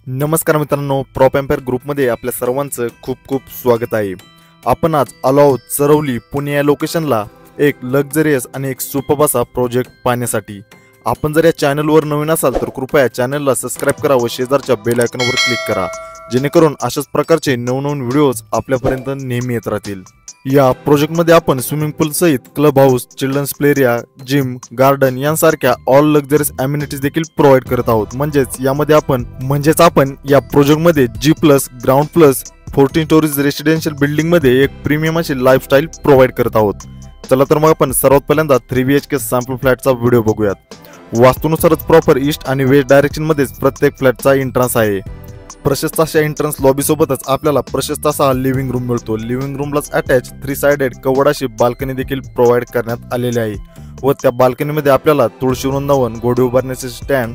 नमस्कार मित्रांनो, prop empire ग्रुपमध्ये आपल्या सर्वांचं खूप खूप स्वागत आहे। आपण आज आलो आहोत चरवली पुणे या लोकेशनला एक लक्झरियस आणि एक सुपर्ब असा प्रोजेक्ट पाहण्यासाठी। आपण जर या चॅनलवर नवीन असाल तर कृपया चॅनलला सबस्क्राइब करा व शेजारच्या बेल आयकॉनवर क्लिक करा, जेणेकरून अशाच प्रकारचे नवनवीन व्हिडिओज आपल्यापर्यंत नेहमी येत राहतील। या प्रोजेक्टमध्ये आपण स्विमिंग पूल सहित club house, children's play area, gym, garden यांसारख्या ऑल लक्झरियस अम्युनिटीज देखील प्रोव्हाइड करत आहोत। म्हणजेच आपण या प्रोजेक्टमध्ये G+ ground plus 14 storeys residential building मध्ये एक प्रीमियम अशी लाईफस्टाईल प्रोव्हाइड करत आहोत। चला तर मग आपण सर्वात पहिल्यांदा 3 BHK सॅम्पल फ्लॅटचा व्हिडिओ बघूयात। वास्तूनुसारच प्रॉपर ईस्ट आणि वेस्ट डायरेक्शन मध्ये प्रत्येक फ्लॅटचा एंट्रन्स आहे। प्रशस्त अशा एंट्रन्स लॉबी सोबतच आपल्याला प्रशस्त असा लिव्हिंग रूम मिळतो। लिव्हिंग रूमलाच अटॅच 3 साइडेड कवर्ड अशी बाल्कनी देखील प्रोव्हाइड करण्यात आलेली आहे व त्या बाल्कनीमध्ये आपल्याला तुळशी वृंदावन, घोडे उभारण्याचे स्टँड,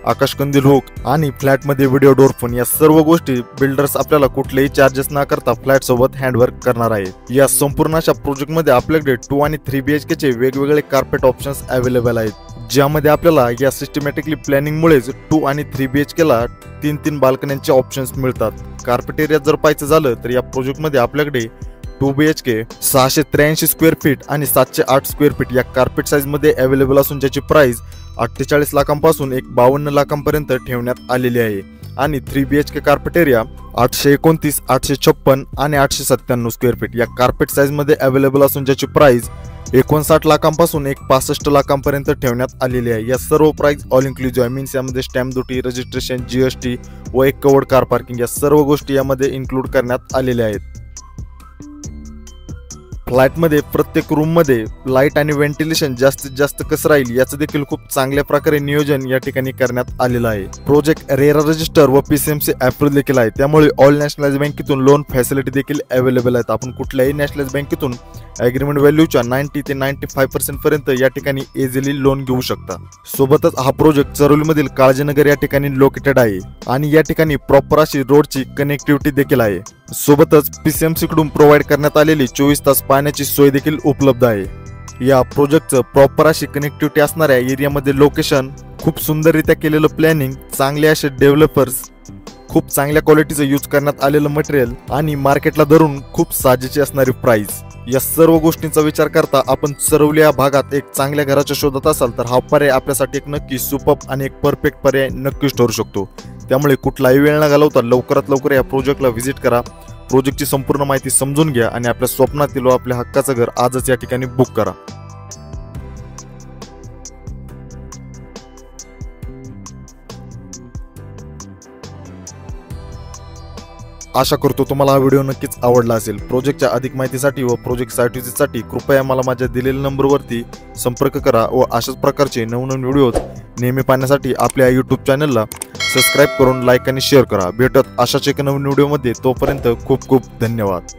आकाशकंदील हुक आणि फ्लॅटमध्ये व्हिडिओ डोर फोन या सर्व गोष्टी बिल्डर्स आपल्याला कुठलेही चार्जेस न करता फ्लॅट सोबत हँडवर्क करणार आहे। या संपूर्ण अशा प्रोजेक्टमध्ये आपल्याकडे 2 आणि 3 BHK चे वेगवेगळे कार्पेट ऑप्शन्स अवेलेबल आहेत, ज्यामध्ये आपल्याला या सिस्टमॅटिकली प्लॅनिंगमुळेच 2 आणि 3 BHK ला 3 बाल्कन्यांचे ऑप्शन्स मिळतात। कार्पेट एरिया जर पाहायचं झालं तर या प्रोजेक्टमध्ये आपल्याकडे 2 BHK 683 स्क्वेअर फीट आणि 708 स्क्वेअर फीट या कार्पेट साइज मध्ये अवेलेबल असून ज्याची प्राइस 48 लाखांपासून 52 लाखांपर्यंत ठेवण्यात आलेली आहे। आणि 3 BHK कार्पेट एरिया 829, 856 आणि 897 स्क्वेअर फीट या कार्पेट साइज मध्ये अवेलेबल असून ज्याची प्राइस 59 लाखांपासून 65 लाखांपर्यंत ठेवण्यात आलेली आहे। या सर्व प्राइस ऑल इन्क्लुझिव्ह आहे, मीन्स यामध्ये स्टॅम्प ड्युटी, रजिस्ट्रेशन, GST व एक कवर्ड कार पार्किंग या सर्व गोष्टी यामध्ये इन्क्लूड करण्यात आलेल्या आहेत। फ्लॅटमध्ये प्रत्येक रूम मध्ये लाईट आणि व्हेंटिलेशन जास्तीत जास्त कसं राहील याचं देखील खूप चांगल्या प्रकारे नियोजन या ठिकाणी करण्यात आलेलं आहे। प्रोजेक्ट रेरा रजिस्टर व PCMC अप्रूव्ह देखील आहे, त्यामुळे ऑल नॅशनलाइज बँकेतून लोन फॅसिलिटी देखील अवेलेबल आहेत। आपण कुठल्याही नॅशनलाइज बँकेतून ॲग्रीमेंट व्हॅल्यूच्या 90 ते 95% पर्यंत या ठिकाणी इझिली लोन घेऊ शकता। सोबतच हा प्रोजेक्ट चरवलीमधील काळजीनगर या ठिकाणी लोकेटेड आहे आणि या ठिकाणी प्रॉपर अशी रोडची कनेक्टिव्हिटी देखील आहे। सोबतच PCMC कडून प्रोव्हाइड करण्यात आलेली 24 तास पाण्याची सोय देखील उपलब्ध आहे। या प्रोजेक्टचं प्रॉपर अशी कनेक्टिव्हिटी असणाऱ्या एरियामध्ये लोकेशन, खूप सुंदररित्या केलेलं प्लॅनिंग, चांगले असे डेव्हलपर्स, खूप चांगल्या क्वालिटीचं यूज करण्यात आलेलं मटेरियल आणि मार्केटला धरून खूप साजेची असणारी प्राइस, या सर्व गोष्टींचा विचार करता आपण चरवली या भागात एक चांगल्या घराच्या शोधात असाल तर हा पर्याय आपल्यासाठी एक नक्की सुपर्ब आणि एक परफेक्ट पर्याय नक्कीच ठरू शकतो। त्यामुळे कुठलाही वेळ न घालवता लवकरात लवकर या प्रोजेक्टला व्हिजिट करा, प्रोजेक्टची संपूर्ण माहिती समजून घ्या आणि आपल्या स्वप्नातील व आपल्या हक्काचं घर आजच या ठिकाणी बुक करा। आशा करतो तुम्हाला हा व्हिडिओ नक्कीच आवडला असेल। प्रोजेक्टच्या अधिक माहितीसाठी व प्रोजेक्ट साइट व्हिजिटसाठी कृपया मला माझ्या दिलेल्या नंबरवरती संपर्क करा व अशाच प्रकारचे नवनवीन व्हिडिओज नेहमी पाहण्यासाठी आपल्या YouTube चॅनलला सबस्क्राइब करून लाईक आणि शेअर करा। भेटत अशाच एक नवीन व्हिडिओमध्ये, तोपर्यंत खूप खूप धन्यवाद।